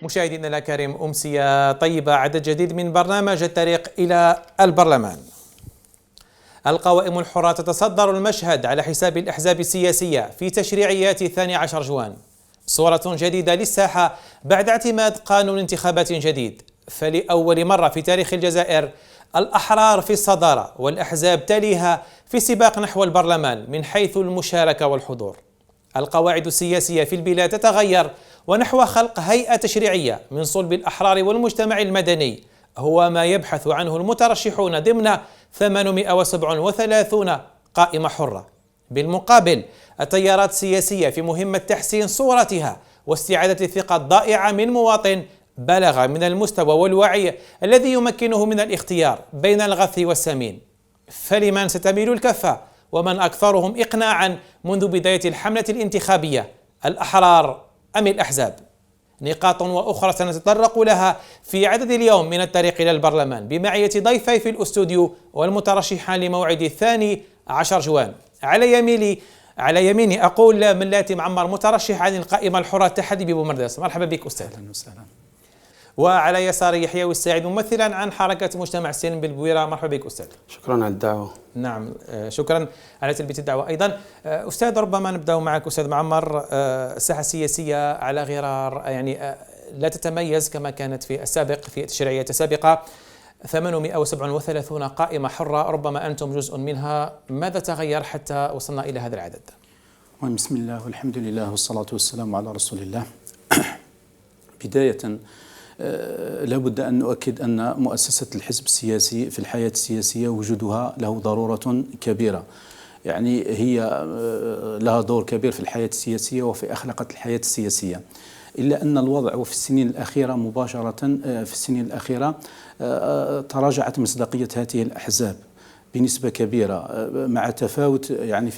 مشاهدينا الكرام، أمسية طيبة، عدد جديد من برنامج الطريق إلى البرلمان. القوائم الحرة تتصدر المشهد على حساب الأحزاب السياسية في تشريعيات 12 جوان. صورة جديدة للساحة بعد اعتماد قانون انتخابات جديد، فلأول مرة في تاريخ الجزائر الأحرار في الصدارة والأحزاب تليها في سباق نحو البرلمان من حيث المشاركة والحضور. القواعد السياسية في البلاد تتغير، ونحو خلق هيئة تشريعية من صلب الأحرار والمجتمع المدني هو ما يبحث عنه المترشحون ضمن 837 قائمة حرة. بالمقابل، التيارات السياسية في مهمة تحسين صورتها واستعادة الثقة الضائعة من مواطن بلغ من المستوى والوعي الذي يمكنه من الاختيار بين الغث والسمين. فلمن ستميل الكفة، ومن أكثرهم إقناعا منذ بداية الحملة الانتخابية، الأحرار أم الأحزاب؟ نقاط وأخرى سنتطرق لها في عدد اليوم من الطريق إلى البرلمان بمعية ضيفي في الأستوديو والمترشحان لموعد 12 جوان. على يميني أقول من لاتي معمر، مترشح عن القائمة الحرة التحدي ببومرداس. مرحبا بك أستاذ. أهلا وسهلا. وعلى يساري يحيى والسعيد، ممثلا عن حركة مجتمع السلم بالبويرة. مرحبا بك أستاذ. شكرا على الدعوة. نعم، شكرا على تلبية الدعوة أيضا. أستاذ، ربما نبدأ معك أستاذ معمر. الساحة السياسية على غرار يعني لا تتميز كما كانت في السابق، في التشريعيات السابقة. 837 قائمة حرة، ربما أنتم جزء منها. ماذا تغير حتى وصلنا إلى هذا العدد؟ بسم الله والحمد لله والصلاة والسلام على رسول الله. بداية لا بد أن نؤكد أن مؤسسة الحزب السياسي في الحياة السياسية وجودها له ضرورة كبيرة، يعني هي لها دور كبير في الحياة السياسية وفي أخلاقة الحياة السياسية. إلا أن الوضع وفي السنين الأخيرة مباشرة في السنين الأخيرة تراجعت مصداقية هذه الأحزاب بنسبة كبيرة، مع تفاوت يعني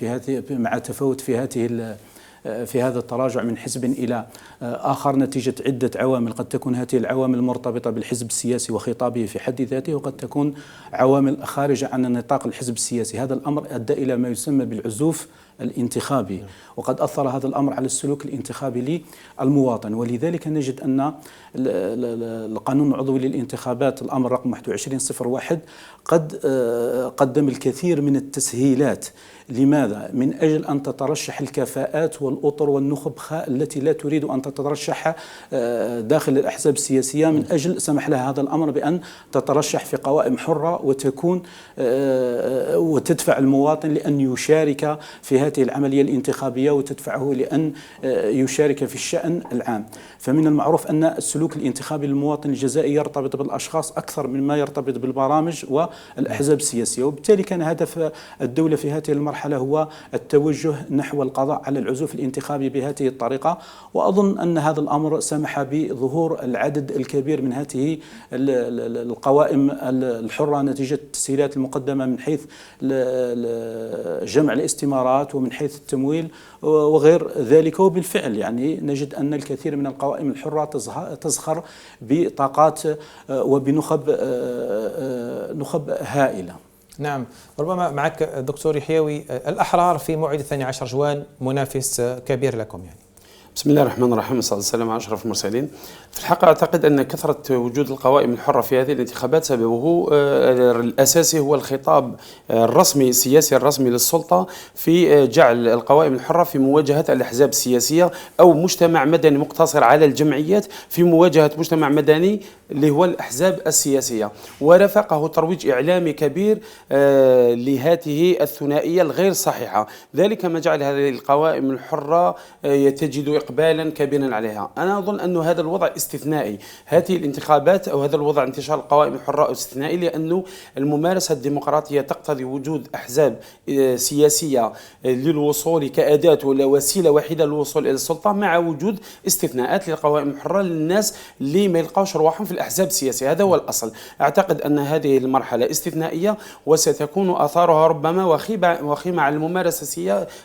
في هذا التراجع من حزب إلى آخر نتيجة عدة عوامل. قد تكون هذه العوامل مرتبطة بالحزب السياسي وخطابه في حد ذاته، وقد تكون عوامل خارجة عن نطاق الحزب السياسي. هذا الأمر أدى إلى ما يسمى بالعزوف الانتخابي، وقد أثر هذا الأمر على السلوك الانتخابي للمواطن. ولذلك نجد أن القانون العضوي للانتخابات الأمر رقم 2101 قد قدم الكثير من التسهيلات. لماذا؟ من أجل أن تترشح الكفاءات والأطر والنخب التي لا تريد أن تترشح داخل الأحزاب السياسية، من أجل سمح لها هذا الأمر بأن تترشح في قوائم حرة وتدفع المواطن لأن يشارك في هذه العملية الانتخابية، وتدفعه لأن يشارك في الشأن العام. فمن المعروف أن السلوك الانتخابي للمواطن الجزائري يرتبط بالأشخاص أكثر مما يرتبط بالبرامج والأحزاب السياسية، وبالتالي كان هدف الدولة في هذه المرحلة هو التوجه نحو القضاء على العزوف الانتخابي بهذه الطريقة. وأظن أن هذا الأمر سمح بظهور العدد الكبير من هذه القوائم الحرة نتيجة التسهيلات المقدمة من حيث جمع الاستمارات ومن حيث التمويل وغير ذلك. وبالفعل يعني نجد أن الكثير من القوائم الحرة تزخر بطاقات وبنخب هائلة. نعم، ربما معك دكتور يحيوي، الأحرار في موعد 12 جوان منافس كبير لكم يعني. بسم الله الرحمن الرحيم، والصلاة والسلام على أشرف المرسلين. في الحقيقة أعتقد أن كثرة وجود القوائم الحرة في هذه الانتخابات سببه الأساسي هو الخطاب الرسمي السياسي الرسمي للسلطة في جعل القوائم الحرة في مواجهة الأحزاب السياسية أو مجتمع مدني مقتصر على الجمعيات في مواجهة مجتمع مدني اللي هو الأحزاب السياسية، ورافقه ترويج إعلامي كبير لهذه الثنائية الغير صحيحة. ذلك ما جعل هذه القوائم الحرة تجد إقبالا كبيرا عليها. أنا أظن أن هذا الوضع استثنائي، هذه الانتخابات أو هذا الوضع انتشار القوائم الحرة استثنائي، لأنه الممارسة الديمقراطية تقتضي وجود أحزاب سياسية للوصول كأداة ولا وسيلة واحدة للوصول إلى السلطة، مع وجود استثناءات للقوائم الحرة للناس اللي ما يلقاوش رواحهم في الأحزاب السياسية. هذا هو الأصل. أعتقد أن هذه المرحلة استثنائية وستكون آثارها ربما وخيمة على الممارسة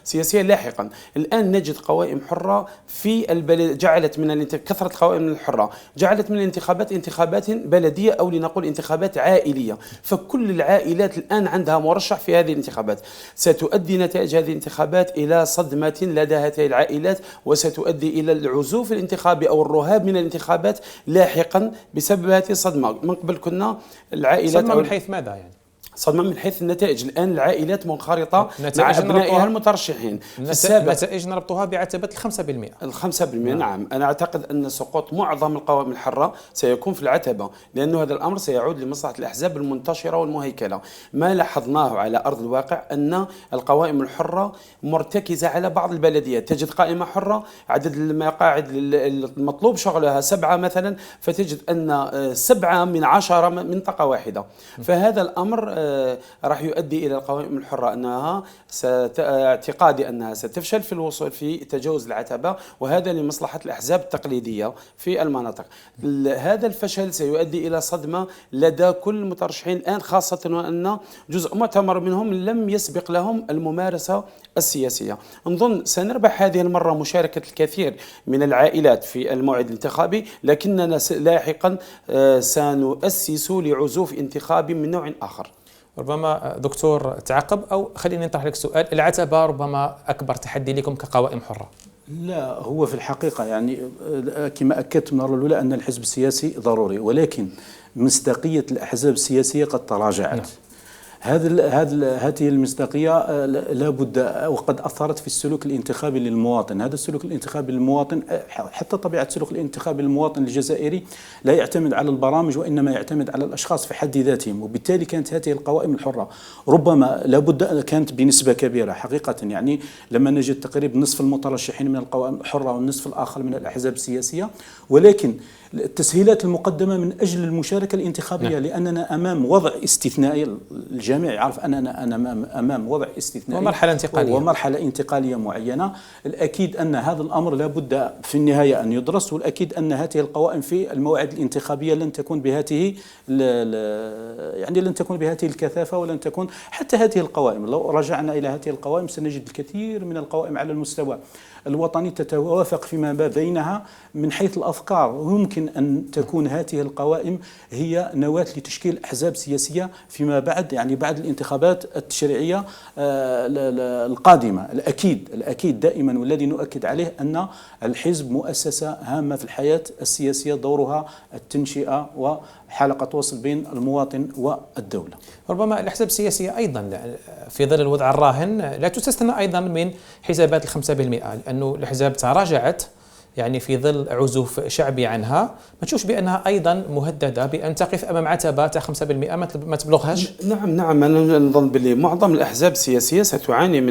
السياسية لاحقا. الآن نجد قوائم حرة في البلد جعلت من كثرة القوائم الحرة جعلت من الانتخابات انتخابات بلدية، أو لنقول انتخابات عائلية. فكل العائلات الآن عندها مرشح في هذه الانتخابات. ستؤدي نتائج هذه الانتخابات إلى صدمة لدى هذه العائلات، وستؤدي إلى العزوف الانتخابي أو الرهاب من الانتخابات لاحقا بسبب هذه الصدمة. من قبل كنا العائلات صدمة من حيث ماذا يعني؟ صدمة من حيث النتائج. الآن العائلات منخرطة مع أبنائها المترشحين. النتائج نربطها بعتبة 5%. 5%. نعم. أنا أعتقد أن سقوط معظم القوائم الحرة سيكون في العتبة، لأن هذا الأمر سيعود لمصلحة الأحزاب المنتشرة والمهيكلة. ما لاحظناه على أرض الواقع أن القوائم الحرة مرتكزة على بعض البلديات. تجد قائمة حرة عدد المقاعد المطلوب شغلها 7 مثلا، فتجد أن 7 من 10 منطقة واحدة. فهذا الأمر راح يؤدي إلى القوائم الحرة أنها اعتقادي أنها ستفشل في الوصول في تجاوز العتبة، وهذا لمصلحة الأحزاب التقليدية في المناطق. هذا الفشل سيؤدي إلى صدمة لدى كل المترشحين الآن، خاصة وأن جزء معتبر منهم لم يسبق لهم الممارسة السياسية. نظن سنربح هذه المرة مشاركة الكثير من العائلات في الموعد الانتخابي، لكننا لاحقا سنؤسس لعزوف انتخابي من نوع آخر. ربما دكتور تعقب، أو خليني نطرح لك سؤال. العتبة ربما أكبر تحدي لكم كقوائم حرة. لا، هو في الحقيقة يعني كما أكدت من المرة الأولى أن الحزب السياسي ضروري، ولكن مصداقية الأحزاب السياسية قد تراجعت. هذه المصداقية لا بد، وقد أثرت في السلوك الانتخابي للمواطن. هذا السلوك الانتخابي للمواطن، حتى طبيعة السلوك الانتخابي للمواطن الجزائري لا يعتمد على البرامج، وإنما يعتمد على الأشخاص في حد ذاتهم. وبالتالي كانت هذه القوائم الحرة ربما لا بد كانت بنسبة كبيرة حقيقة. يعني لما نجد تقريبا نصف المترشحين من القوائم الحرة والنصف الآخر من الأحزاب السياسية، ولكن التسهيلات المقدمة من أجل المشاركة الانتخابية، لأننا أمام وضع استثنائي. الجميع يعرف أننا أمام وضع استثنائي ومرحلة انتقالية معينة. الأكيد أن هذا الأمر لا بد في النهاية أن يدرس، والأكيد أن هذه القوائم في المواعيد الانتخابية لن تكون بهذه الكثافة، ولن تكون حتى هذه القوائم. لو رجعنا إلى هذه القوائم سنجد الكثير من القوائم على المستوى الوطني تتوافق فيما بينها من حيث الأفكار، ويمكن أن تكون هذه القوائم هي نواة لتشكيل أحزاب سياسية فيما بعد، يعني بعد الانتخابات التشريعية القادمة. الأكيد دائما، والذي نؤكد عليه أن الحزب مؤسسة هامة في الحياة السياسية، دورها التنشئة وحلقة وصل بين المواطن والدولة. ربما الأحزاب السياسية أيضا في ظل الوضع الراهن لا تستثنى أيضا من حسابات 5%، لأنه الأحزاب تراجعت يعني في ظل عزوف شعبي عنها. ما تشوفش بأنها أيضا مهددة بأن تقف أمام عتبة 5% ما تبلغهاش؟ نعم. أنا نظن بلي معظم الأحزاب السياسية ستعاني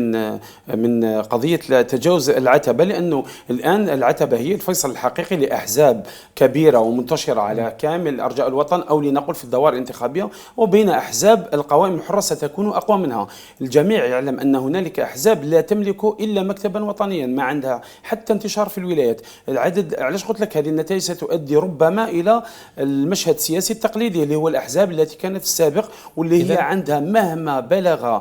من قضية تجاوز العتبة، لأنه الآن العتبة هي الفيصل الحقيقي لأحزاب كبيرة ومنتشرة على كامل أرجاء الوطن، أو لنقل في الدوائر الانتخابية، وبين أحزاب القوائم الحرة ستكون أقوى منها. الجميع يعلم أن هنالك أحزاب لا تملك إلا مكتبا وطنيا، ما عندها حتى انتشار في الولايات. العدد، علاش قلت لك هذه النتائج ستؤدي ربما إلى المشهد السياسي التقليدي اللي هو الأحزاب التي كانت في السابق، واللي هي عندها مهما بلغ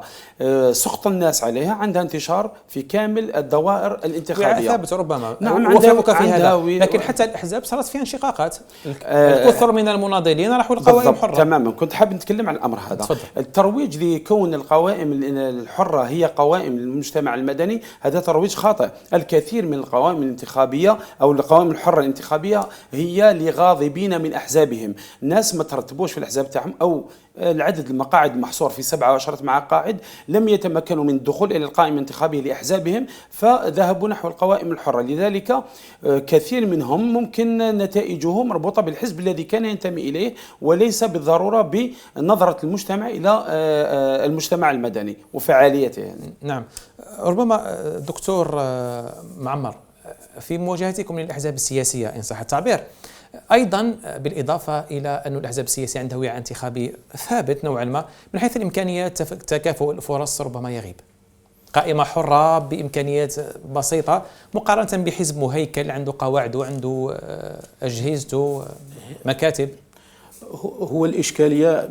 سخط الناس عليها عندها انتشار في كامل الدوائر الانتخابية. ثابت ربما. نعم، وفقك في هذا. لكن حتى الأحزاب صارت فيها انشقاقات. الكثر من المناضلين راحوا للقوائم الحرة. تماما، كنت حاب نتكلم عن الأمر هذا. تفضل. الترويج لكون القوائم الحرة هي قوائم المجتمع المدني، هذا ترويج خاطئ. الكثير من القوائم الانتخابية أو القوائم الحرة الانتخابية هي لغاضبين من أحزابهم، ناس ما ترتبوش في الأحزاب تاعهم، أو العدد المقاعد محصور في 17 مقاعد، لم يتمكنوا من الدخول إلى القائمة الانتخابية لأحزابهم، فذهبوا نحو القوائم الحرة. لذلك كثير منهم ممكن نتائجه مربوطة بالحزب الذي كان ينتمي إليه، وليس بالضرورة بنظرة المجتمع إلى المجتمع المدني وفعاليته يعني. نعم. ربما دكتور معمر، في مواجهتكم للأحزاب السياسية إن صح التعبير، أيضا بالإضافة إلى أن الأحزاب السياسية عندها وعي انتخابي ثابت نوعا ما، من حيث الإمكانيات تكافؤ الفرص ربما يغيب. قائمة حرة بإمكانيات بسيطة مقارنة بحزب مهيكل عنده قواعده، عنده أجهزته، مكاتب. هو الإشكالية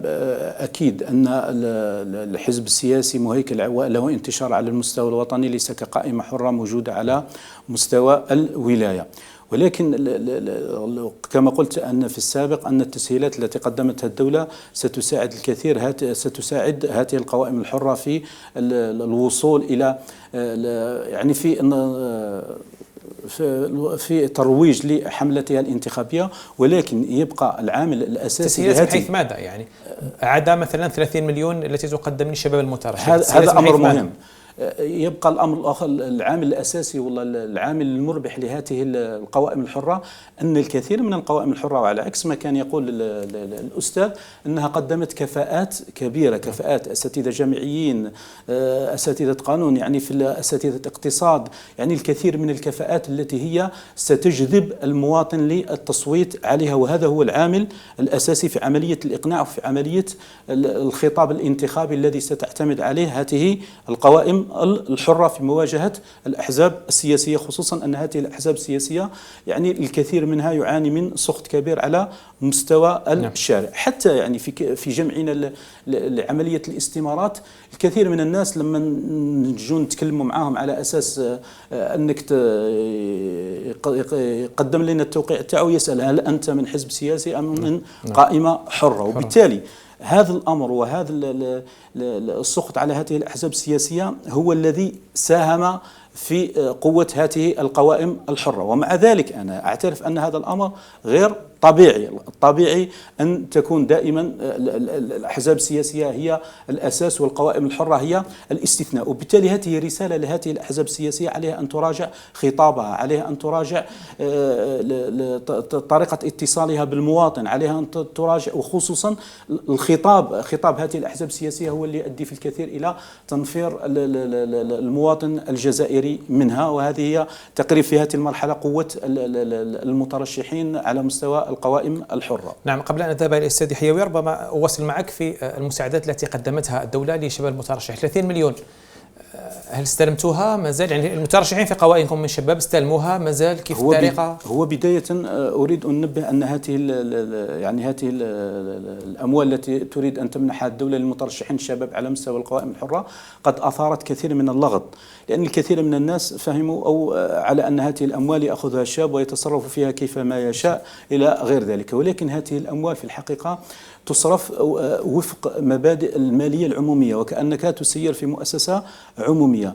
أكيد أن الحزب السياسي مهيكل له انتشار على المستوى الوطني، ليس كقائمة حرة موجودة على مستوى الولاية. ولكن كما قلت أن في السابق أن التسهيلات التي قدمتها الدولة ستساعد الكثير، ستساعد هذه القوائم الحرة في الوصول إلى يعني في ترويج لحملتها الانتخابية. ولكن يبقى العامل الأساسي تسهيلات من حيث ماذا؟ يعني عدا مثلا 30 مليون التي تقدم للشباب المترشح، هذا أمر مهم. يبقى الأمر الآخر، العامل الأساسي والله العامل المربح لهذه القوائم الحرة، أن الكثير من القوائم الحرة، وعلى عكس ما كان يقول الأستاذ، أنها قدمت كفاءات كبيرة، كفاءات أساتذة جامعيين، أساتذة قانون، يعني في أساتذة اقتصاد، يعني الكثير من الكفاءات التي هي ستجذب المواطن للتصويت عليها. وهذا هو العامل الأساسي في عملية الإقناع وفي عملية الخطاب الانتخابي الذي ستعتمد عليه هذه القوائم الحرة في مواجهة الأحزاب السياسية، خصوصا أن هذه الأحزاب السياسية يعني الكثير منها يعاني من سخط كبير على مستوى الشارع. حتى يعني في جمعنا لعملية الاستمارات، الكثير من الناس لما نجو نتكلموا معهم على أساس أنك يقدم لنا التوقيع تاعو، يسأل هل أنت من حزب سياسي أم من قائمة حرة. وبالتالي هذا الأمر وهذا السخط على هذه الأحزاب السياسية هو الذي ساهم في قوة هذه القوائم الحرة. ومع ذلك أنا أعترف أن هذا الأمر غير طبيعي. الطبيعي أن تكون دائما الأحزاب السياسية هي الأساس والقوائم الحرة هي الاستثناء. وبالتالي هذه رسالة لهذه الأحزاب السياسية، عليها أن تراجع خطابها، عليها أن تراجع طريقة اتصالها بالمواطن، عليها أن تراجع، وخصوصا خطاب هذه الأحزاب السياسية هو اللي يؤدي في الكثير إلى تنفير المواطن الجزائري منها. وهذه هي تقريب في هذه المرحلة قوة المترشحين على مستوى القوائم الحرة. نعم، قبل أن أذهب إلى الأستاذ حيوي ربما أواصل معك في المساعدات التي قدمتها الدولة لشباب المترشح. 30 مليون هل استلمتوها؟ ما زال يعني المترشحين في قوائمكم من شباب استلموها؟ ما زال كيف الطريقة؟ هو بداية أريد أن ننبه أن هذه الأموال التي تريد أن تمنحها الدولة للمترشحين الشباب على مستوى القوائم الحرة قد أثارت كثير من اللغط، لأن الكثير من الناس فهموا أو على أن هذه الأموال يأخذها الشاب ويتصرف فيها كيفما يشاء إلى غير ذلك. ولكن هذه الأموال في الحقيقة تصرف وفق مبادئ المالية العمومية، وكأنك تسير في مؤسسة عمومية.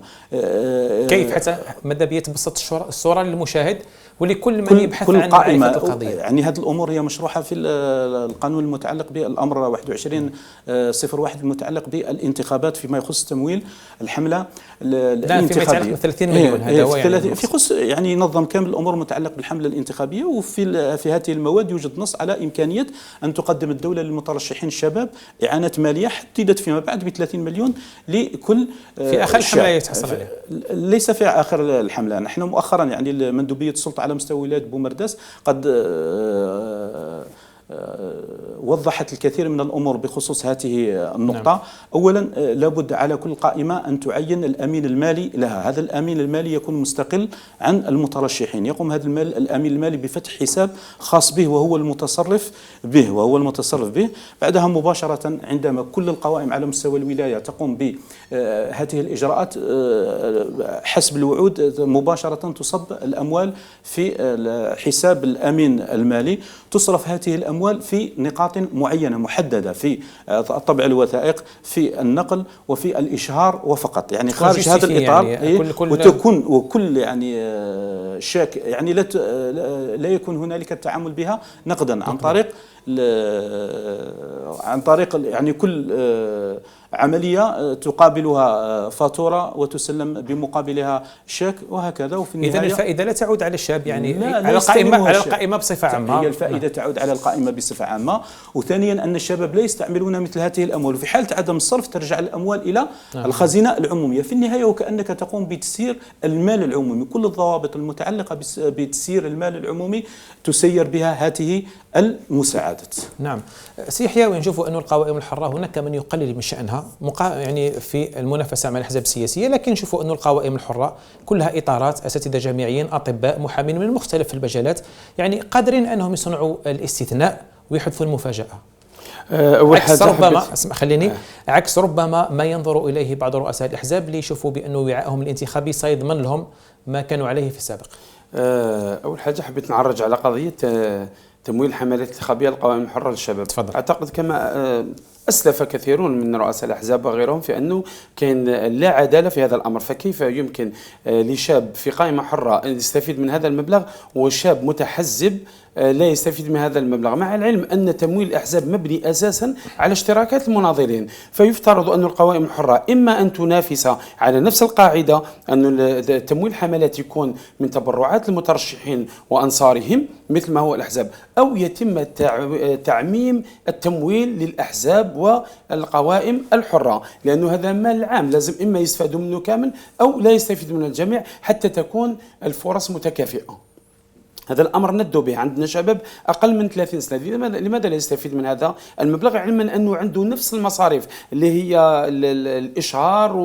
كيف حتى ماذا بيتبسط الصورة للمشاهد ولكل من يبحث عن معرفة القضية؟ يعني هذه الأمور هي مشروحة في القانون المتعلق بالأمر 21/01 المتعلق بالانتخابات فيما يخص تمويل الحملة الانتخابية. فيما يتعلق ب 30 مليون هذا هو يعني في خص يعني ينظم كامل الأمور المتعلقة بالحملة الانتخابية. وفي هذه المواد يوجد نص على إمكانية أن تقدم الدولة للمترشحين الشباب إعانة مالية حددت فيما بعد ب 30 مليون لكل في آخر الحملة يتحصل عليه. ليس في آخر الحملة. نحن مؤخرا يعني مندوبية السلطة على مستوى ولاية بومرداس قد وضحت الكثير من الأمور بخصوص هذه النقطة. نعم. أولا لابد على كل قائمة أن تعين الأمين المالي لها. هذا الأمين المالي يكون مستقل عن المترشحين، يقوم هذا الأمين المالي بفتح حساب خاص به وهو المتصرف به. بعدها مباشرة عندما كل القوائم على مستوى الولاية تقوم بهذه الإجراءات حسب الوعود، مباشرة تصب الأموال في حساب الأمين المالي. تصرف هذه الأموال في نقاط معينة محددة في طبع الوثائق، في النقل، وفي الإشهار وفقط، يعني خارج هذا الإطار. يعني وتكون وكل يعني شاك يعني لا يكون هنالك التعامل بها نقدا عن طريق يعني كل عملية تقابلها فاتورة وتسلم بمقابلها شيك وهكذا. وفي النهاية إذن الفائدة لا تعود على الشاب، يعني على القائمة بصفة عامة. هي الفائدة تعود على القائمة بصفة عامة. وثانيا أن الشباب لا يستعملون مثل هذه الأموال، وفي حالة عدم الصرف ترجع الأموال إلى الخزينة العمومية. في النهاية وكأنك تقوم بتسيير المال العمومي. كل الضوابط المتعلقة بتسيير المال العمومي تسير بها هذه المساعدات. نعم سي حيوي، نشوف أن القوائم الحرة هناك من يقلل من شأنها يعني في المنافسة مع الأحزاب السياسية، لكن نشوفوا أن القوائم الحرة كلها إطارات، أساتذة جامعيين، أطباء، محامين من مختلف المجالات، يعني قادرين أنهم يصنعوا الاستثناء ويحدثوا المفاجأة. أول عكس حاجة ربما خليني عكس ربما ما ينظر إليه بعض رؤساء الأحزاب اللي يشوفوا بأنه وعائهم الانتخابي سيضمن لهم ما كانوا عليه في السابق. أول حاجة حبيت نعرج على قضية تمويل الحملات الانتخابية للقوائم الحرة للشباب. تفضل. أعتقد كما أسلف كثيرون من رؤساء الأحزاب وغيرهم في أنه كان لا عدالة في هذا الأمر، فكيف يمكن لشاب في قائمة حرة أن يستفيد من هذا المبلغ وشاب متحزب لا يستفيد من هذا المبلغ، مع العلم أن تمويل الأحزاب مبني أساسا على اشتراكات المناضلين، فيفترض أن القوائم الحرة إما أن تنافس على نفس القاعدة أن تمويل الحملات يكون من تبرعات المترشحين وأنصارهم مثل ما هو الأحزاب، أو يتم تعميم التمويل للأحزاب والقوائم الحرة، لأنه هذا مال عام لازم إما يستفادوا منه كامل أو لا يستفيد منه الجميع حتى تكون الفرص متكافئة. هذا الأمر ندوا به، عندنا شباب أقل من 30 سنة، لماذا لا يستفيد من هذا المبلغ علما أنه عنده نفس المصاريف اللي هي الإشهار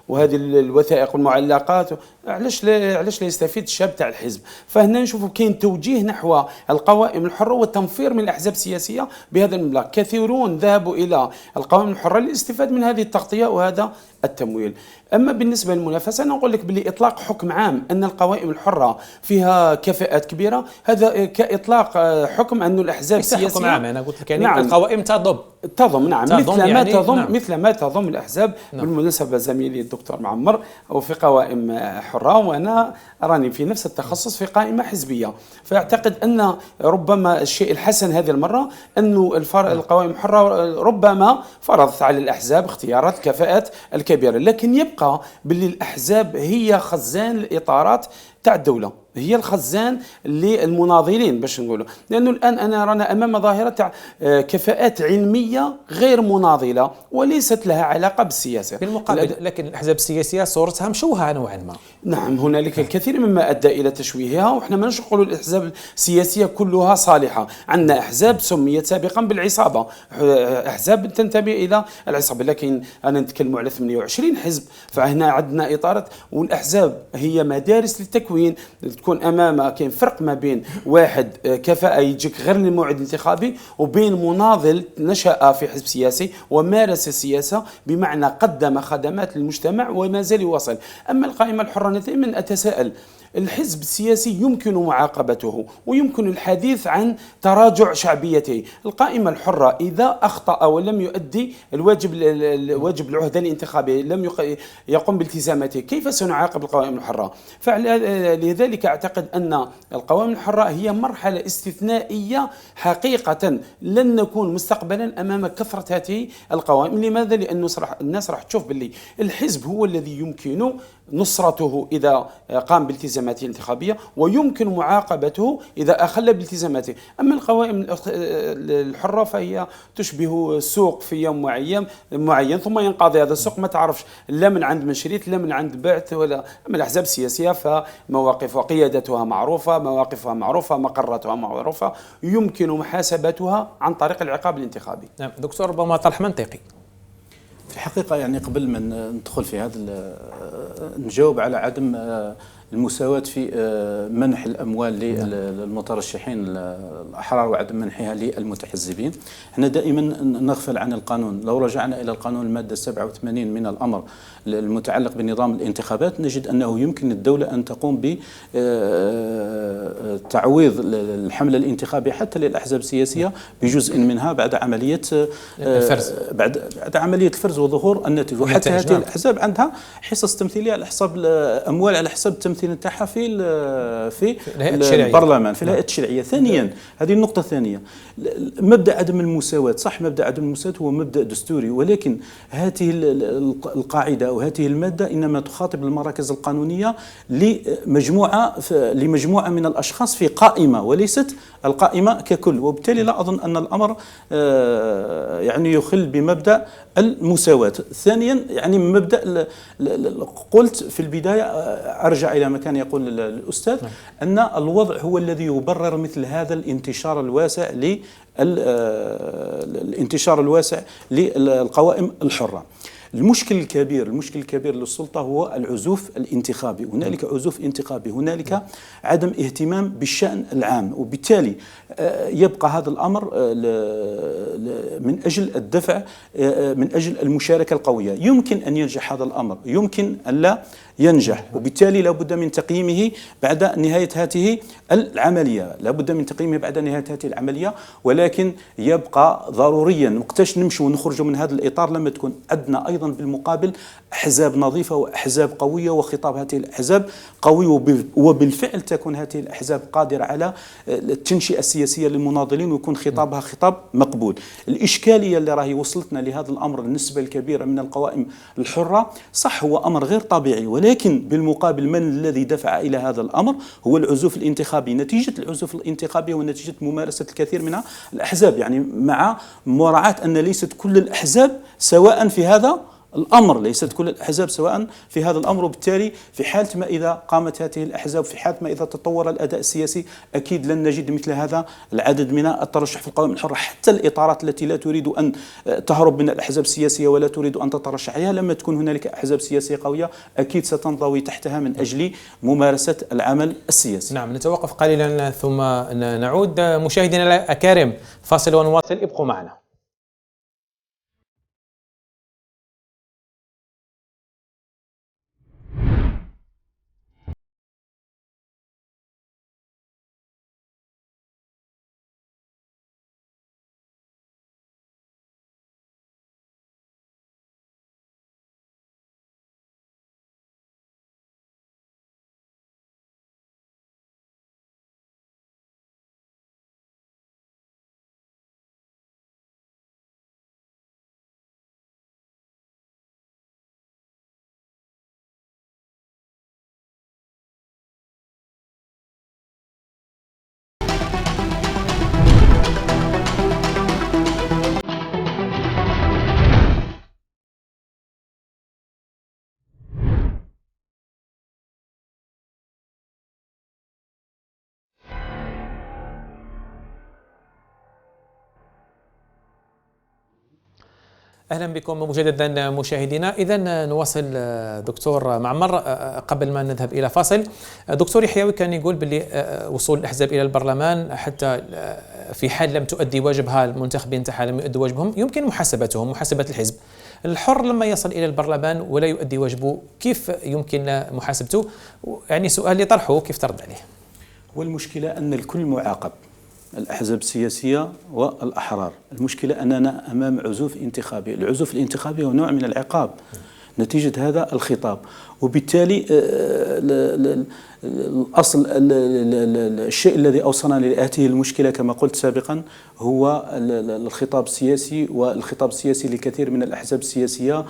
وهذه الوثائق والمعلقات، علاش لا يستفيد الشاب تاع الحزب؟ فهنا نشوفوا كاين توجيه نحو القوائم الحرة والتنفير من الأحزاب السياسية بهذا المبلغ، كثيرون ذهبوا إلى القوائم الحرة للاستفادة من هذه التغطية وهذا التمويل. أما بالنسبة للمنافسة أنا نقول لك بلي إطلاق حكم عام أن القوائم الحرة فيها كفاءات كبيرة، هذا كإطلاق حكم أن الأحزاب السياسية حكم عام. أنا قلت لك يعني نعم القوائم تضم نعم مثل ما تضم الأحزاب. نعم. بالمناسبة زميلي الدكتور معمر هو في قوائم حرة وأنا أراني في نفس التخصص في قائمة حزبية، فأعتقد أن ربما الشيء الحسن هذه المرة أنه القوائم الحرة ربما فرضت على الأحزاب اختيارات كفاءات الكبيرة، لكن يبقى باللي الأحزاب هي خزان الإطارات تاع الدولة، هي الخزان للمناضلين باش نقولوا، لأنه الآن أنا رانا أمام ظاهرة تاع كفاءات علمية غير مناضلة وليست لها علاقة بالسياسة. بالمقابل لكن الأحزاب السياسية صورتها مشوهة نوعا ما. نعم هنالك الكثير مما أدى إلى تشويهها، وإحنا ما نقولوا الأحزاب السياسية كلها صالحة، عندنا أحزاب سميت سابقا بالعصابة، أحزاب تنتمي إلى العصابة، لكن أنا نتكلم على 28 حزب، فهنا عندنا إطارات، والأحزاب هي مدارس للتكوين، تكون أمامها كاين فرق ما بين واحد كفاءة يجيك غير للموعد الانتخابي وبين مناضل نشأ في حزب سياسي ومارس السياسة بمعنى قدم خدمات للمجتمع وما زال يواصل. أما القائمة الحرة أنا دائما أتساءل، الحزب السياسي يمكن معاقبته ويمكن الحديث عن شعبيته، القائمة الحرة إذا أخطأ ولم يؤدي الواجب العهدة الانتخابية، لم يقوم بالتزاماته، كيف سنعاقب القوائم الحرة؟ فلذلك أعتقد أن القوائم الحرة هي مرحلة استثنائية حقيقة، لن نكون مستقبلا أمام كثرة هذه القوائم. لماذا؟ لأنه الناس راح تشوف باللي الحزب هو الذي يمكن نصرته إذا قام بالتزاماته الانتخابية ويمكن معاقبته إذا أخل بالتزاماته. أما القوائم الحرة فهي تشبه سوق في يوم معين ثم ينقضي هذا السوق، ما تعرفش لا من عند من شريت لا من عند بعت ولا. أما الأحزاب السياسية فمواقف وقيادتها معروفة، مواقفها معروفة، مقراتها معروفة، يمكن محاسبتها عن طريق العقاب الانتخابي. نعم دكتور، ربما طرح منطقي في الحقيقة، يعني قبل ما ندخل في هذا نجاوب على عدم المساواة في منح الأموال للمترشحين الأحرار وعدم منحها للمتحزبين. احنا دائما نغفل عن القانون. لو رجعنا إلى القانون المادة 87 من الأمر المتعلق بنظام الانتخابات نجد أنه يمكن الدولة أن تقوم بتعويض الحملة الانتخابية حتى للأحزاب السياسية بجزء منها بعد عملية الفرز، بعد عملية الفرز وظهور النتيجة. وحتى هذه الأحزاب عندها حصص تمثيلية على حساب الأموال، على حساب التمثيل نتاعها في البرلمان، في الهيئة التشريعية. ثانيا، هذه النقطة الثانية، مبدأ عدم المساواة. صح، مبدأ عدم المساواة هو مبدأ دستوري، ولكن هذه القاعدة أو هذه المادة إنما تخاطب المراكز القانونية لمجموعة من الأشخاص في قائمة وليست القائمة ككل، وبالتالي لا أظن أن الأمر يعني يخل بمبدأ المساواة. ثانيا، يعني مبدأ قلت في البداية، أرجع إلى ما كان يقول الأستاذ، أن الوضع هو الذي يبرر مثل هذا الانتشار الواسع للقوائم الحرة. المشكل الكبير للسلطة هو العزوف الانتخابي. هنالك عزوف انتخابي، هنالك عدم اهتمام بالشأن العام، وبالتالي يبقى هذا الأمر من أجل الدفع، من أجل المشاركة القوية. يمكن أن ينجح هذا الأمر، يمكن أن لا ينجح، وبالتالي لا بد من تقييمه بعد نهاية هذه العملية. ولكن يبقى ضروريا وقتاش نمشي ونخرج من هذا الإطار لما تكون عندنا أيضا بالمقابل أحزاب نظيفة وأحزاب قوية، وخطاب هذه الأحزاب قوي، وبالفعل تكون هذه الأحزاب قادرة على التنشئة السياسية للمناضلين، ويكون خطابها خطاب مقبول. الإشكالية اللي راهي وصلتنا لهذا الأمر النسبة الكبيرة من القوائم الحرة، صح هو أمر غير طبيعي، ولكن بالمقابل من الذي دفع إلى هذا الأمر هو العزوف الانتخابي. نتيجة العزوف الانتخابي ونتيجة ممارسة الكثير من الأحزاب، يعني مع مراعاة أن ليست كل الأحزاب سواء في هذا الأمر، وبالتالي في حالة ما إذا قامت هذه الأحزاب، في حالة ما إذا تطور الأداء السياسي، أكيد لن نجد مثل هذا العدد من الترشح في القوائم الحرة. حتى الإطارات التي لا تريد أن تهرب من الأحزاب السياسية ولا تريد أن تترشح عليها، لما تكون هنالك أحزاب سياسية قوية أكيد ستنضوي تحتها من أجل ممارسة العمل السياسي. نعم، نتوقف قليلا ثم نعود. مشاهدينا الأكارم، فاصل ونواصل، ابقوا معنا. أهلا بكم مجددا مشاهدينا. إذا نواصل دكتور معمر. قبل ما نذهب إلى فاصل، دكتور يحيوي كان يقول باللي وصول الأحزاب إلى البرلمان حتى في حال لم تؤدي واجبها، المنتخبين تاعها لم يؤدوا واجبهم، يمكن محاسبتهم، محاسبة الحزب. الحر لما يصل إلى البرلمان ولا يؤدي واجبه، كيف يمكن محاسبته؟ يعني سؤال يطرحه، كيف ترد عليه؟ والمشكلة أن الكل معاقب، الأحزاب السياسية والأحرار. المشكلة أننا أمام عزوف انتخابي. العزوف الانتخابي هو نوع من العقاب نتيجة هذا الخطاب، وبالتالي الأصل الشيء الذي أوصلنا لهذه المشكلة كما قلت سابقا هو الخطاب السياسي، والخطاب السياسي لكثير من الأحزاب السياسية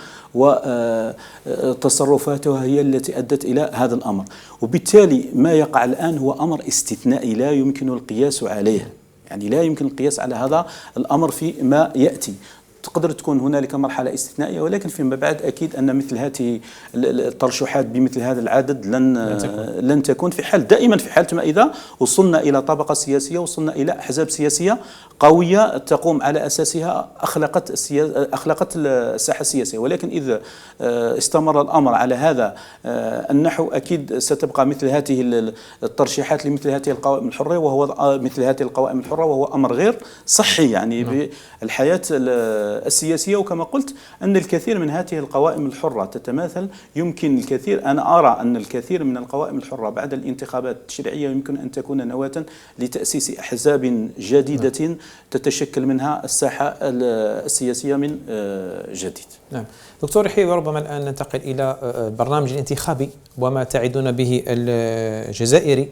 وتصرفاتها هي التي أدت إلى هذا الأمر. وبالتالي ما يقع الآن هو أمر استثنائي لا يمكن القياس عليه، يعني لا يمكن القياس على هذا الأمر فيما يأتي. تقدر تكون هنالك مرحلة استثنائية، ولكن فيما بعد أكيد أن مثل هذه الترشحات بمثل هذا العدد لن تكون في حال، دائما في حالة ما إذا وصلنا إلى طبقة سياسية، وصلنا إلى أحزاب سياسية قوية تقوم على أساسها أخلقت الساحة السياسية. ولكن إذا استمر الأمر على هذا النحو أكيد ستبقى مثل هذه الترشيحات لمثل هذه القوائم الحرة، وهو مثل هذه القوائم الحرة، وهو أمر غير صحي يعني بالحياة السياسية. وكما قلت أن الكثير من هذه القوائم الحرة تتماثل، يمكن الكثير، أنا أرى أن الكثير من القوائم الحرة بعد الانتخابات التشريعية يمكن أن تكون نواة لتأسيس أحزاب جديدة تتشكل منها الساحة السياسية من جديد. نعم دكتور يحيى، ربما الآن ننتقل إلى البرنامج الانتخابي وما تعدون به الجزائري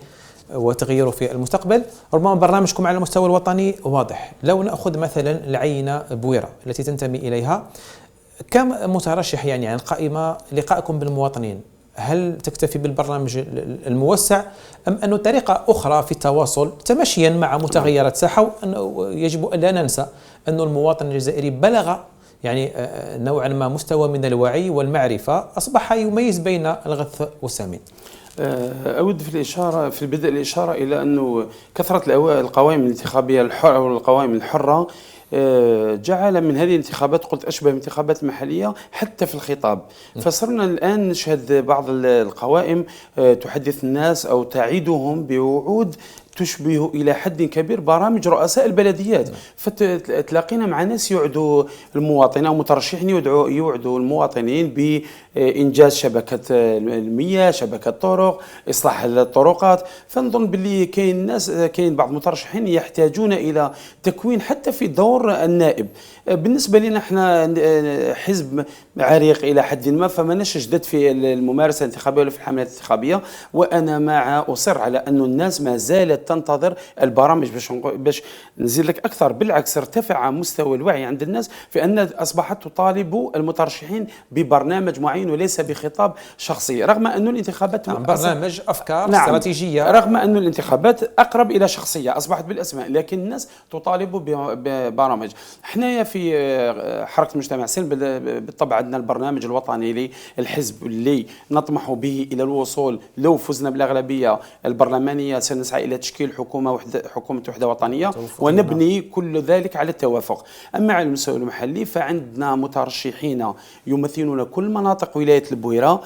وتغييره في المستقبل. ربما برنامجكم على المستوى الوطني واضح. لو نأخذ مثلا العينة بويرة التي تنتمي إليها، كم مترشح يعني عن قائمة لقائكم بالمواطنين؟ هل تكتفي بالبرنامج الموسع أم أنه طريقة أخرى في التواصل تمشيا مع متغيرات الساحة؟ يجب أن لا ننسى أن المواطن الجزائري بلغ يعني نوعا ما مستوى من الوعي والمعرفة، أصبح يميز بين الغث والسمين. أود في البدء الإشارة إلى أنه كثرة القوائم الانتخابية الحرة والقوائم الحرة جعل من هذه الانتخابات قلت أشبه بانتخابات محلية حتى في الخطاب. فصرنا الآن نشهد بعض القوائم تحدث الناس أو تعيدهم بوعود تشبه إلى حد كبير برامج رؤساء البلديات. فتلاقينا مع ناس يوعدوا المواطنين أو مترشحين يوعدوا المواطنين بإنجاز شبكة المياه، شبكة طرق، إصلاح الطرقات. فنظن باللي كاين بعض المترشحين يحتاجون إلى تكوين حتى في دور النائب. بالنسبة لنا احنا حزب عريق إلى حد ما، فما نشجد في الممارسة الانتخابية ولا في الحملات الانتخابية، وأنا أصر على أن الناس ما زالت تنتظر البرامج. باش نزيد لك أكثر، بالعكس ارتفع مستوى الوعي عند الناس في أن أصبحت تطالب المترشحين ببرنامج معين وليس بخطاب شخصي، رغم أن الانتخابات برنامج أفكار استراتيجية، رغم أن الانتخابات أقرب إلى شخصية أصبحت بالأسماء، لكن الناس تطالب ببرامج. احنا في حركة المجتمع السلمي بالطبع عندنا البرنامج الوطني للحزب اللي نطمح به إلى الوصول. لو فزنا بالأغلبية البرلمانية سنسعى إلى تشكيل حكومة وحدة وطنية، ونبني كل ذلك على التوافق. أما على المستوى المحلي فعندنا مترشحين يمثلون كل مناطق ولاية البويرة،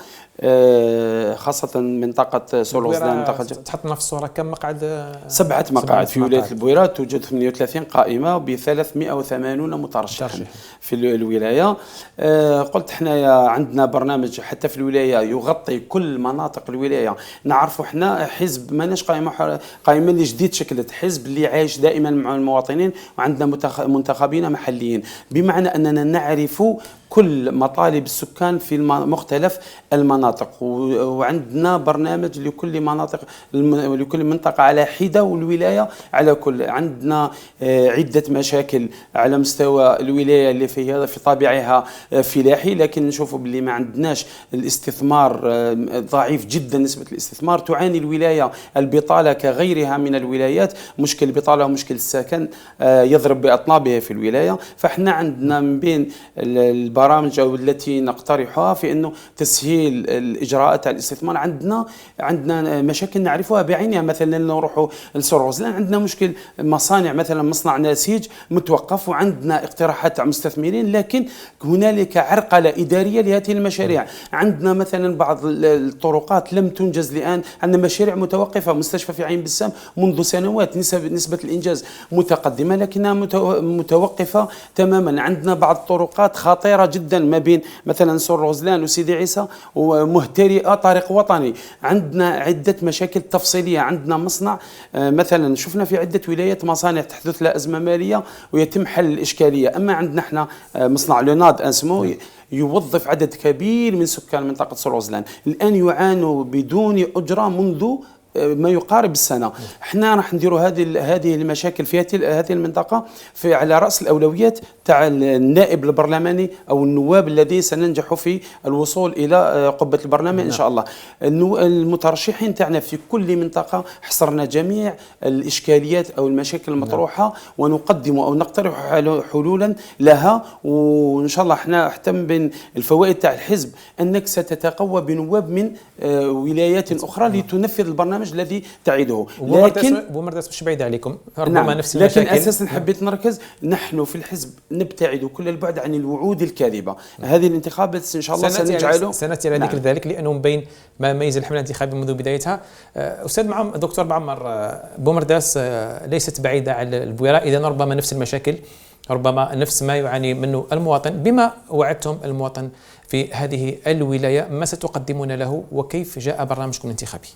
خاصة منطقة سور الغزلان. منطقة تحطنا في الصورة كم مقعد؟ 7 مقاعد في ولاية البويرة، توجد 38 قائمة ب 380 مترشح في الولاية. قلت احنا عندنا برنامج حتى في الولاية يغطي كل مناطق الولاية. نعرفوا احنا حزب ماناش قائمة اللي جديد شكلت، حزب اللي عايش دائما مع المواطنين، وعندنا منتخبين محليين، بمعنى أننا نعرف كل مطالب السكان في مختلف المناطق، وعندنا برنامج لكل منطقة على حدة، والولاية على كل. عندنا عدة مشاكل على مستوى الولاية اللي في طابعها فلاحي، لكن نشوفوا باللي ما عندناش الاستثمار، ضعيف جدا نسبة الاستثمار. تعاني الولاية البطالة كغيرها من الولايات، مشكل البطالة ومشكل السكن يضرب بأطنابها في الولاية. فاحنا عندنا من بين البرامج أو التي نقترحها في أنه تسهيل الإجراءات على الاستثمار. عندنا مشاكل نعرفها بعينها، مثلا نروحوا لسور غزلان عندنا مشكل مصانع، مثلا مصنع نسيج متوقف، وعندنا اقتراحات على مستثمرين، لكن هنالك عرقلة إدارية لهذه المشاريع. عندنا مثلا بعض الطرقات لم تنجز الآن، عندنا مشاريع متوقفة، مستشفى في عين بسام منذ سنوات نسبة الإنجاز متقدمة لكنها متوقفة تماما. عندنا بعض الطرقات خطيرة جدا ما بين مثلا سور غزلان وسيدي عيسى ومهترئة طريق وطني. عندنا عدة مشاكل تفصيلية. عندنا مصنع مثلا شفنا في عدة ولايات مصانع تحدث لها أزمة مالية ويتم حل الإشكالية. أما عندنا احنا مصنع لوناد اسمه يوظف عدد كبير من سكان منطقة سور غزلان، الآن يعانوا بدون أجرة منذ ما يقارب السنة. احنا راح نديروا هذه المشاكل في هذه المنطقة على رأس الأولويات تاع النائب البرلماني أو النواب الذي سننجح في الوصول إلى قبة البرلمان إن شاء الله. المترشحين تاعنا في كل منطقة حصرنا جميع الإشكاليات أو المشاكل المطروحة، ونقدم أو نقترح حلولا لها. وإن شاء الله احنا حتى من بين الفوائد تاع الحزب أنك ستتقوى بنواب من ولايات أخرى لتنفذ البرنامج الذي تعيده. لكن بومرداس مش بعيد عليكم، ربما نعم، نفس المشاكل. لكن أساسا حبيت نركز، نحن في الحزب نبتعد كل البعد عن الوعود الكاذبة. هذه الانتخابات إن شاء الله سنجعله سنأتي على ذكر ذلك، لأنه من بين ما ميز الحملة الانتخابية منذ بدايتها. أستاذ دكتور معمر، بومرداس ليست بعيدة على البويرة، إذا ربما نفس المشاكل، ربما نفس ما يعاني منه المواطن. بما وعدتم المواطن في هذه الولاية، ما ستقدمون له وكيف جاء برنامجكم الانتخابي؟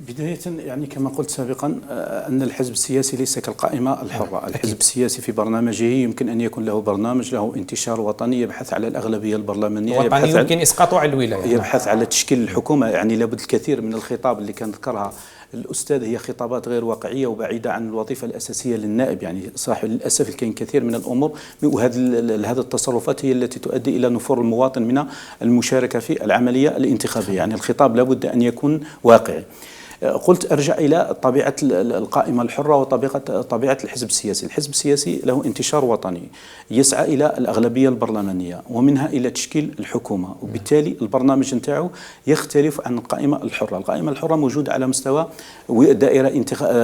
بداية يعني كما قلت سابقا أن الحزب السياسي ليس كالقائمة الحرة. الحزب السياسي في برنامجه يمكن أن يكون له برنامج، له انتشار وطني، يبحث على الأغلبية البرلمانية، يمكن إسقاطه على الولاية، يبحث على تشكيل الحكومة. يعني لابد الكثير من الخطاب اللي كان ذكرها الأستاذ هي خطابات غير واقعية وبعيدة عن الوظيفة الأساسية للنائب. يعني صح للأسف كاين كثير من الأمور، وهذه التصرفات هي التي تؤدي إلى نفور المواطن من المشاركة في العملية الانتخابية. يعني الخطاب لابد أن يكون واقعي. قلت أرجع إلى طبيعة القائمة الحرة وطبيعة الحزب السياسي. الحزب السياسي له انتشار وطني، يسعى إلى الأغلبية البرلمانية ومنها إلى تشكيل الحكومة، وبالتالي البرنامج نتاعو يختلف عن القائمة الحرة. القائمة الحرة موجودة على مستوى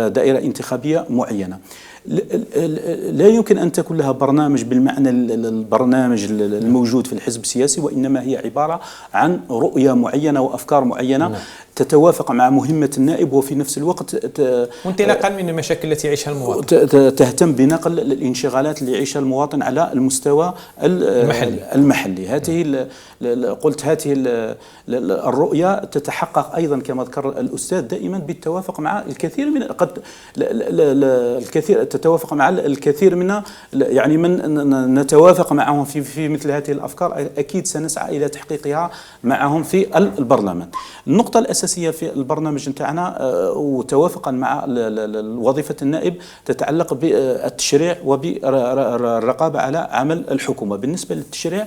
دائرة انتخابية معينة. لا يمكن أن تكون لها برنامج بالمعنى البرنامج الموجود في الحزب السياسي، وإنما هي عبارة عن رؤية معينة وأفكار معينة تتوافق مع مهمة النائب، وفي نفس الوقت وانطلاقا من المشاكل التي يعيشها المواطن تهتم بنقل الانشغالات اللي يعيشها المواطن على المستوى المحلي. قلت هذه الرؤية تتحقق أيضا كما ذكر الأستاذ دائما بالتوافق مع الكثير من تتوافق مع الكثير من يعني من نتوافق معهم في مثل هذه الأفكار، أكيد سنسعى إلى تحقيقها معهم في البرلمان. النقطة الأساسية في البرنامج نتاعنا وتوافقا مع وظيفة النائب تتعلق بالتشريع وبالرقابة على عمل الحكومة. بالنسبة للتشريع،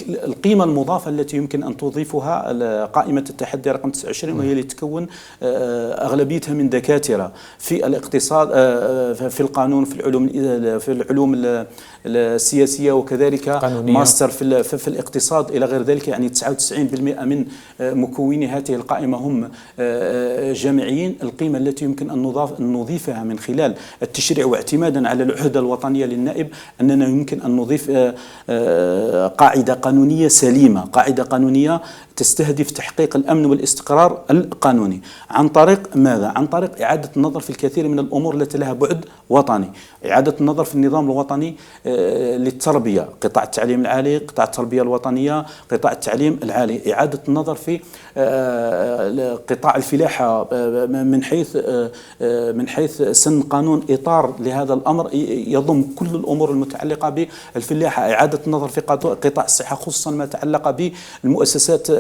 القيمة المضافة التي يمكن أن تضيفها قائمة التحدي رقم 29، وهي اللي تكون أغلبيتها من دكاترة في الاقتصاد، في القانون، في العلوم السياسية، وكذلك قانونية. ماستر في الاقتصاد إلى غير ذلك. يعني 99% من مكوني هذه القائمة هم جامعيين. القيمة التي يمكن أن نضيفها من خلال التشريع واعتمادا على العهدة الوطنية للنائب، أننا يمكن أن نضيف قاعدة قانونية سليمة، قاعدة قانونية تستهدف تحقيق الأمن والاستقرار القانوني. عن طريق ماذا؟ عن طريق إعادة النظر في الكثير من الأمور التي لها بعد وطني، إعادة النظر في النظام الوطني للتربية، قطاع التعليم العالي، قطاع التربية الوطنية، قطاع التعليم العالي، إعادة النظر في قطاع الفلاحة من حيث سن قانون إطار لهذا الأمر يضم كل الأمور المتعلقة بالفلاحة، إعادة النظر في قطاع الصحة، خصوصا ما تعلق بالمؤسسات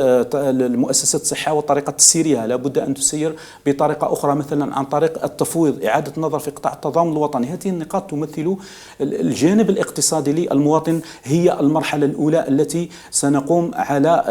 الصحة وطريقة تسييرها، لابد أن تسير بطريقة أخرى، مثلا عن طريق التفويض، إعادة النظر في قطاع التضامن الوطني. هذه النقاط تمثل الجانب الاقتصادي للمواطن، هي المرحلة الأولى التي سنقوم على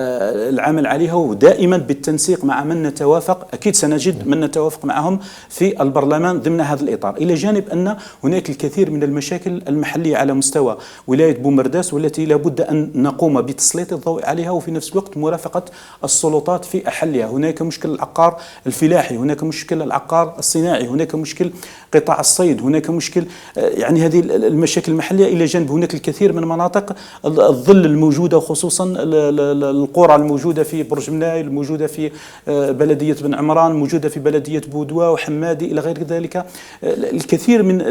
العمل عليها، ودائما بالتنسيق مع من نتوافق. أكيد سنجد من نتوافق معهم في البرلمان ضمن هذا الإطار، إلى جانب أن هناك الكثير من المشاكل المحلية على مستوى ولاية بومرداس، والتي لابد أن نقوم بتسليط الضوء عليها، وفي نفس الوقت مرافقة السلطات في أحلها. هناك مشكل العقار الفلاحي، هناك مشكل العقار الصناعي، هناك مشكل قطاع الصيد، هناك مشكل يعني هذه المشاكل المحلية، إلى جانب هناك الكثير من مناطق الظل الموجودة، وخصوصا القرى الموجودة في برج مناي، الموجودة في بلدية بن عمران، الموجودة في بلدية بودوا وحمادي إلى غير ذلك. الكثير من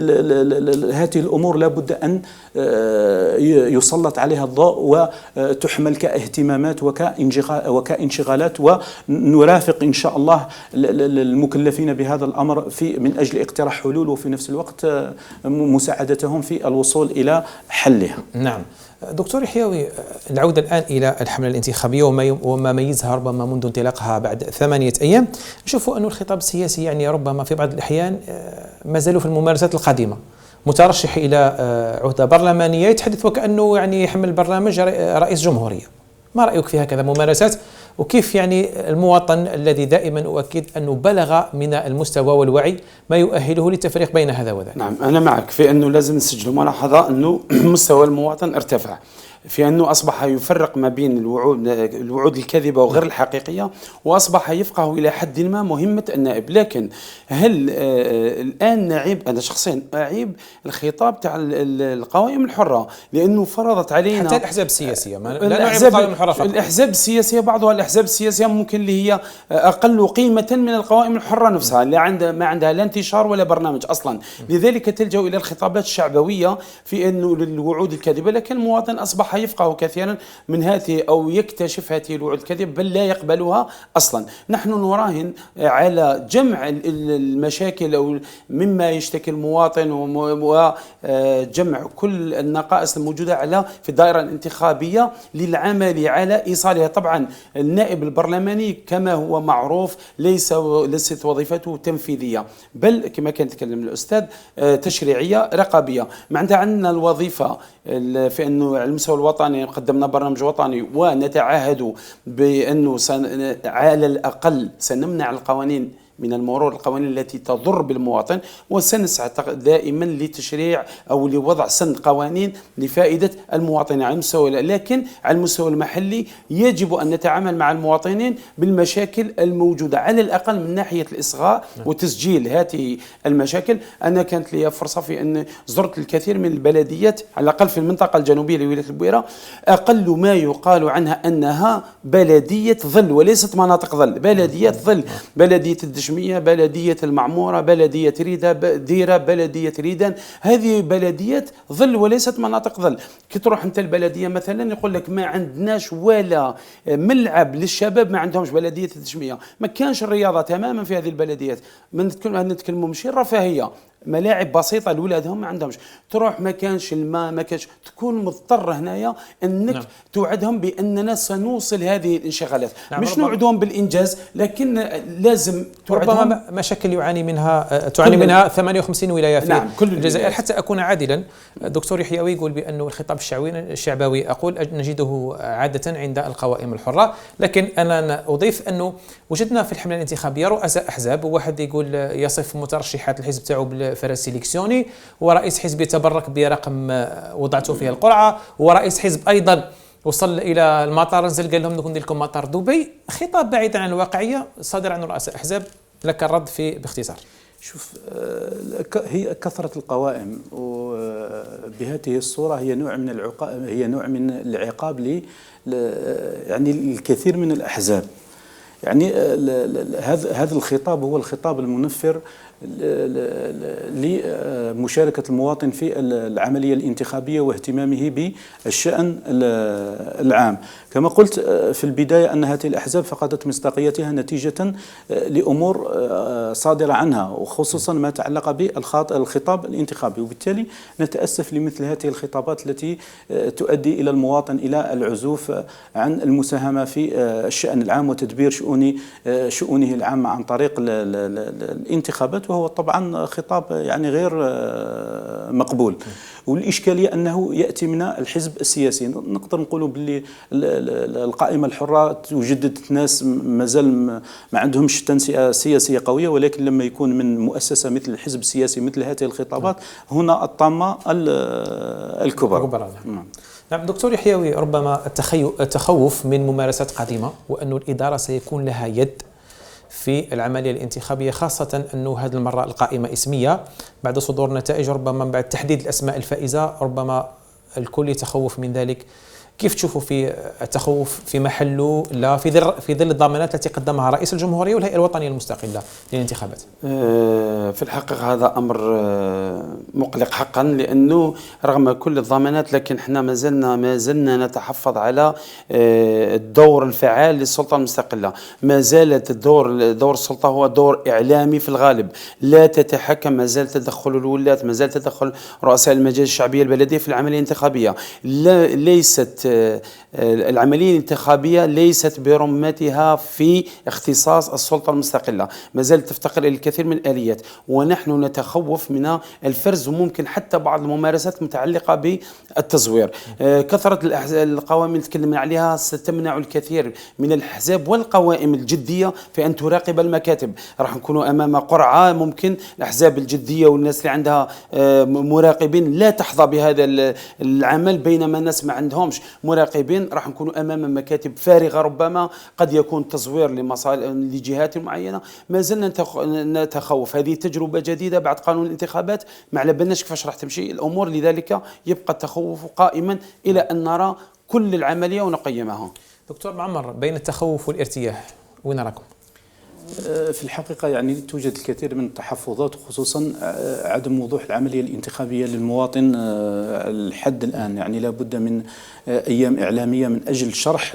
هذه الأمور لابد أن يسلط عليها الضوء وتحمل كاهتمامات وكانشغالات، ونرافق إن شاء الله المكلفين بهذا الأمر من أجل اقتراح حلول، وفي نفس الوقت مساعدتهم في الوصول إلى حلها. نعم. دكتور يحيوي، العودة الآن إلى الحملة الانتخابية وما ميزها ربما منذ انطلاقها بعد 8 أيام. نشوفوا أن الخطاب السياسي يعني ربما في بعض الأحيان ما زالوا في الممارسات القديمة، مترشح إلى عهدة برلمانية يتحدث وكأنه يعني يحمل برنامج رئيس جمهورية. ما رأيك في هكذا ممارسات؟ وكيف يعني المواطن الذي دائما أؤكد أنه بلغ من المستوى والوعي ما يؤهله للتفريق بين هذا وذاك؟ نعم، أنا معك في أنه لازم نسجل ملاحظة أنه مستوى المواطن ارتفع، في أنه أصبح يفرق ما بين الوعود الكاذبة وغير الحقيقية، وأصبح يفقه إلى حد ما مهمة النائب. لكن هل الآن نعيب، أنا شخصيا أعيب الخطاب تاع القوائم الحرة، لأنه فرضت علينا حتى الأحزاب السياسية، لا نعيب القوائم الحرة فقط. الأحزاب السياسية، بعضها الأحزاب السياسية ممكن اللي هي أقل قيمة من القوائم الحرة نفسها، اللي ما عندها لا انتشار ولا برنامج أصلا، لذلك تلجأ إلى الخطابات الشعبوية في أنه الوعود الكاذبة. لكن المواطن أصبح يفقه كثيرا من هذه أو يكتشف هذه الوعود الكاذبة، بل لا يقبلها أصلا. نحن نراهن على جمع المشاكل أو مما يشتكي المواطن وجمع كل النقائص الموجودة في الدائرة الانتخابية للعمل على إيصالها. طبعا النائب البرلماني كما هو معروف ليست وظيفته تنفيذية، بل كما كان يتكلم الأستاذ تشريعية رقابية. عندنا الوظيفة في أنه على المستوى الوطني قدمنا برنامج وطني، ونتعهد بأنه على الأقل سنمنع القوانين من المرور القوانين التي تضر بالمواطن، وسنسعى دائما لتشريع أو لوضع سن قوانين لفائدة المواطنين على المستوى، لكن على المستوى المحلي يجب أن نتعامل مع المواطنين بالمشاكل الموجودة على الأقل من ناحية الإصغاء وتسجيل هذه المشاكل. أنا كانت لي فرصة في أن زرت الكثير من البلديات على الأقل في المنطقة الجنوبية لولاية البويرة، أقل ما يقال عنها أنها بلدية ظل وليست مناطق ظل، بلدية ظل، بلدية الدشمية، بلدية المعمورة، بلدية ريدة، ديرة، بلدية ريدان، هذه بلديات ظل وليست مناطق ظل. كي تروح أنت البلدية مثلا يقول لك ما عندناش ولا ملعب للشباب، ما عندهمش بلدية الدشمية، ما كانش الرياضة تماما في هذه البلديات، نتكلموا ماشي الرفاهية، ملاعب بسيطه لاولادهم ما عندهمش، تروح ما كانش الماء، ما كانش، تكون مضطر هنايا انك توعدهم باننا سنوصل هذه الانشغالات، مش نوعدهم بالانجاز لكن لازم توعدهم. ربما مشاكل تعاني منها 58 ولايه في الجزائر. حتى اكون عادلا، دكتور يحيوي يقول بانه الخطاب الشعبوي اقول نجده عاده عند القوائم الحره، لكن انا اضيف انه وجدنا في الحمله الانتخابيه رؤساء احزاب، وواحد يقول يصف مترشحات الحزب تاعو فراسيليكسيوني، ورئيس حزب يتبرك برقم وضعته فيها القرعه، ورئيس حزب ايضا وصل الى المطار نزل قال لهم ندير لكم مطار دبي. خطاب بعيدا عن الواقعيه صادر عن رؤساء احزاب، لك الرد باختصار. شوف، هي كثرة القوائم وبهذه الصورة هي نوع من العقاب يعني الكثير من الأحزاب. يعني هذا الخطاب هو الخطاب المنفر لمشاركة المواطن في العملية الانتخابية واهتمامه بالشأن العام. كما قلت في البداية أن هذه الأحزاب فقدت مصداقيتها نتيجة لأمور صادرة عنها، وخصوصا ما تعلق بالخطاب الانتخابي، وبالتالي نتأسف لمثل هذه الخطابات التي تؤدي إلى المواطن إلى العزوف عن المساهمة في الشأن العام وتدبير شؤونه العامة عن طريق الانتخابات، وهو طبعا خطاب يعني غير مقبول. والإشكالية أنه يأتي من الحزب السياسي. نقدر نقولوا باللي القائمة الحرة توجد ناس مازال ما عندهمش تنسيق سياسية قوية، ولكن لما يكون من مؤسسة مثل الحزب السياسي مثل هذه الخطابات هنا الطامة الكبرى. نعم دكتور يحيوي، ربما التخوف من ممارسات قديمة وأن الإدارة سيكون لها يد في العملية الانتخابية، خاصة أنه هذه المرة القائمة اسمية بعد صدور نتائج، ربما بعد تحديد الأسماء الفائزة ربما الكل يتخوف من ذلك. كيف تشوفوا في التخوف في محله لا في ظل الضمانات التي قدمها رئيس الجمهورية والهيئة الوطنية المستقلة للانتخابات؟ في الحقيقة هذا أمر مقلق حقا، لأنه رغم كل الضمانات لكن احنا ما زلنا نتحفظ على الدور الفعال للسلطة المستقلة. ما زالت دور السلطة هو دور إعلامي في الغالب، لا تتحكم، ما زال تدخل الولاة، ما زال تدخل رؤساء المجالس الشعبية البلدية في العملية الانتخابية. ليست العملية الانتخابية ليست برمتها في اختصاص السلطة المستقلة، ما زالت تفتقر إلى الكثير من الآليات، ونحن نتخوف من الفرز وممكن حتى بعض الممارسات المتعلقة بالتزوير. كثرة القوائم اللي تكلمنا عليها ستمنع الكثير من الأحزاب والقوائم الجدية في أن تراقب المكاتب. راح نكونوا أمام قرعة ممكن الأحزاب الجدية والناس اللي عندها مراقبين لا تحظى بهذا العمل، بينما الناس ما عندهمش مراقبين. راح نكونوا امام مكاتب فارغه، ربما قد يكون تزوير لجهات معينه. ما زلنا نتخوف، هذه تجربه جديده بعد قانون الانتخابات، ما على بالناش كيفاش راح تمشي الامور، لذلك يبقى التخوف قائما الى ان نرى كل العمليه ونقيمها. دكتور معمر، بين التخوف والارتياح وين راكم؟ في الحقيقة يعني توجد الكثير من التحفظات، خصوصا عدم وضوح العملية الانتخابية للمواطن الحد الآن. يعني لابد من أيام إعلامية من أجل شرح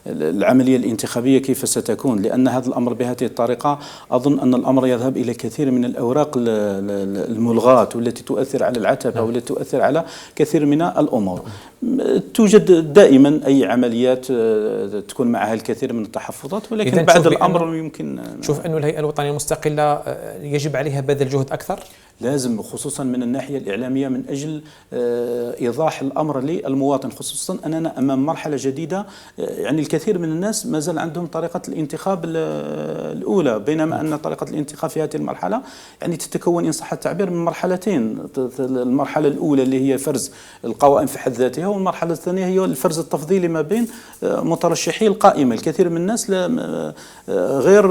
العملية الانتخابية كيف ستكون، لأن هذا الأمر بهذه الطريقة أظن أن الأمر يذهب إلى كثير من الأوراق الملغاة والتي تؤثر على العتبة والتي تؤثر على كثير من الأمور. توجد دائما أي عمليات تكون معها الكثير من التحفظات، ولكن بعد الأمر يمكن شوف أنه الهيئة الوطنية المستقلة يجب عليها بذل جهد أكثر. لازم خصوصا من الناحية الإعلامية من أجل إيضاح الأمر للمواطن، خصوصا أننا أمام مرحلة جديدة. يعني الكثير من الناس ما زال عندهم طريقة الانتخاب الأولى، بينما أن طريقة الانتخاب في هذه المرحلة يعني تتكون إن صح التعبير من مرحلتين. المرحلة الأولى اللي هي فرز القوائم في حد ذاتها، والمرحلة الثانية هي الفرز التفضيلي ما بين مترشحي القائمة. الكثير من الناس غير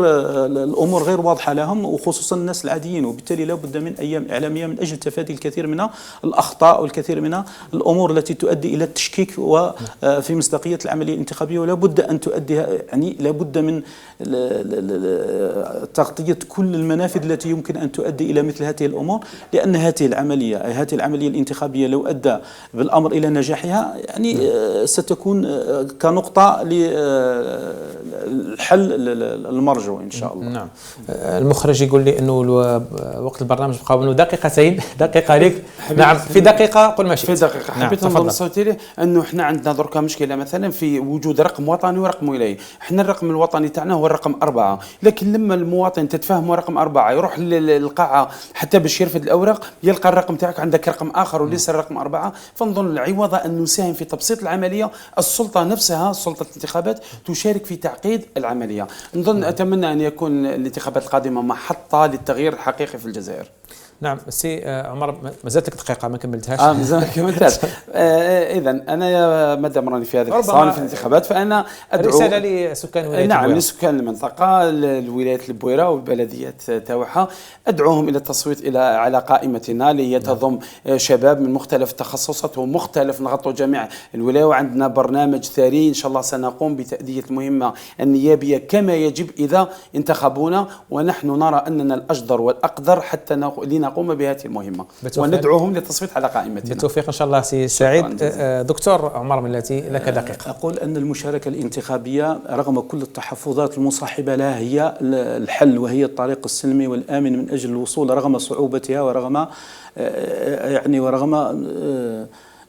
الأمور غير واضحة لهم، وخصوصا الناس العاديين، وبالتالي لا بد من أيام إعلامية من أجل تفادي الكثير من الأخطاء والكثير من الأمور التي تؤدي إلى التشكيك وفي مصداقية العملية الانتخابية. ولا بد أن تؤدي، يعني لا بد من تغطية كل المنافذ التي يمكن أن تؤدي إلى مثل هذه الأمور، لأن هذه العملية الانتخابية لو أدى بالأمر إلى نجاحها يعني ستكون كنقطة للحل المرجو إن شاء الله. نعم. المخرج يقول لي أنه وقت البرنامج بقى منه دقيقتين، دقيقة لك. نعم، في دقيقة قل ما شئت. في دقيقة حبيت نضم صوتي له أنه إحنا عندنا دركا مشكلة مثلا في وجود رقم وطني ورقم ولاية. إحنا الرقم الوطني تاعنا هو الرقم 4، لكن لما المواطن تتفاهم رقم 4 يروح للقاعة حتى باش يرفد الأوراق يلقى الرقم تاعك عندك رقم آخر وليس الرقم 4. فنظن العوض أن نساهم في تبسيط العملية. السلطة نفسها، سلطة الانتخابات، تشارك في تعقيد العملية. نظن أتمنى أن يكون الانتخابات القادمة محطة للتغيير الحقيقي في الجزائر. نعم سي عمر، ما زالت لك دقيقة ما كملتهاش. ما كملتهاش. إذا أنا يا مدام راني في هذه الصالة في الانتخابات، فأنا أدعو رسالة لسكان ولاية نعم البويرة. لسكان المنطقة، الولايات البويرة والبلديات تاعها، أدعوهم إلى التصويت على قائمتنا اللي هي تضم شباب من مختلف التخصصات ومختلف، نغطوا جميع الولاية. وعندنا برنامج ثري إن شاء الله سنقوم بتأدية المهمة النيابية كما يجب إذا انتخبونا، ونحن نرى أننا الأجدر والأقدر حتى لنقوم بهذه المهمة، وندعوهم للتصويت على قائمتنا. بالتوفيق إن شاء الله سي سعيد. دكتور عمر ملاتي لك دقيقة. أقول أن المشاركة الانتخابية رغم كل التحفظات المصاحبة لها هي الحل، وهي الطريق السلمي والآمن من أجل الوصول رغم صعوبتها ورغم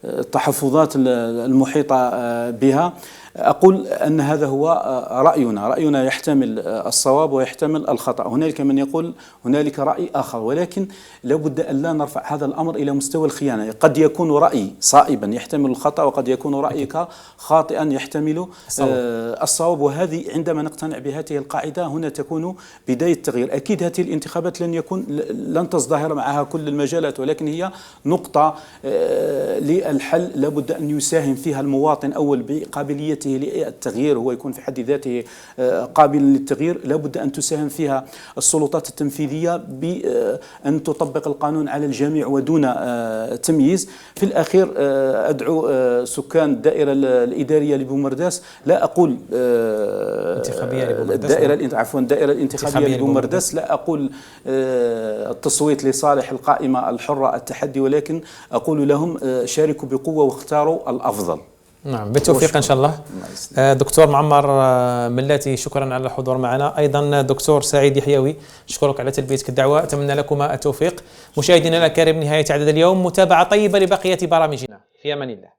التحفظات المحيطة بها. أقول أن هذا هو رأينا يحتمل الصواب ويحتمل الخطأ. هنالك من يقول هنالك رأي آخر، ولكن لابد أن لا نرفع هذا الأمر إلى مستوى الخيانة. قد يكون رأي صائبا يحتمل الخطأ، وقد يكون رأيك خاطئا يحتمل الصواب. وهذه عندما نقتنع بهذه القاعدة هنا تكون بداية التغيير. أكيد هذه الانتخابات لن تزدهر معها كل المجالات، ولكن هي نقطة للحل لابد أن يساهم فيها المواطن أول بقابليته للتغيير، هو يكون في حد ذاته قابل للتغيير. لابد أن تساهم فيها السلطات التنفيذية بأن تطبق القانون على الجميع ودون تمييز. في الأخير أدعو سكان الدائرة الإدارية لبومرداس، لا أقول الدائرة الانتخابية لبومرداس، لا أقول التصويت لصالح القائمة الحرة التحدي، ولكن أقول لهم شاركوا بقوة واختاروا الأفضل. نعم بالتوفيق إن شاء الله. دكتور معمر ملاتي شكرا على الحضور معنا. أيضا دكتور سعيد يحيوي أشكرك على تلبيتك الدعوة، أتمنى لكما التوفيق. مشاهدينا الكرام، نهاية عدد اليوم، متابعة طيبة لبقية برامجنا، في أمان الله.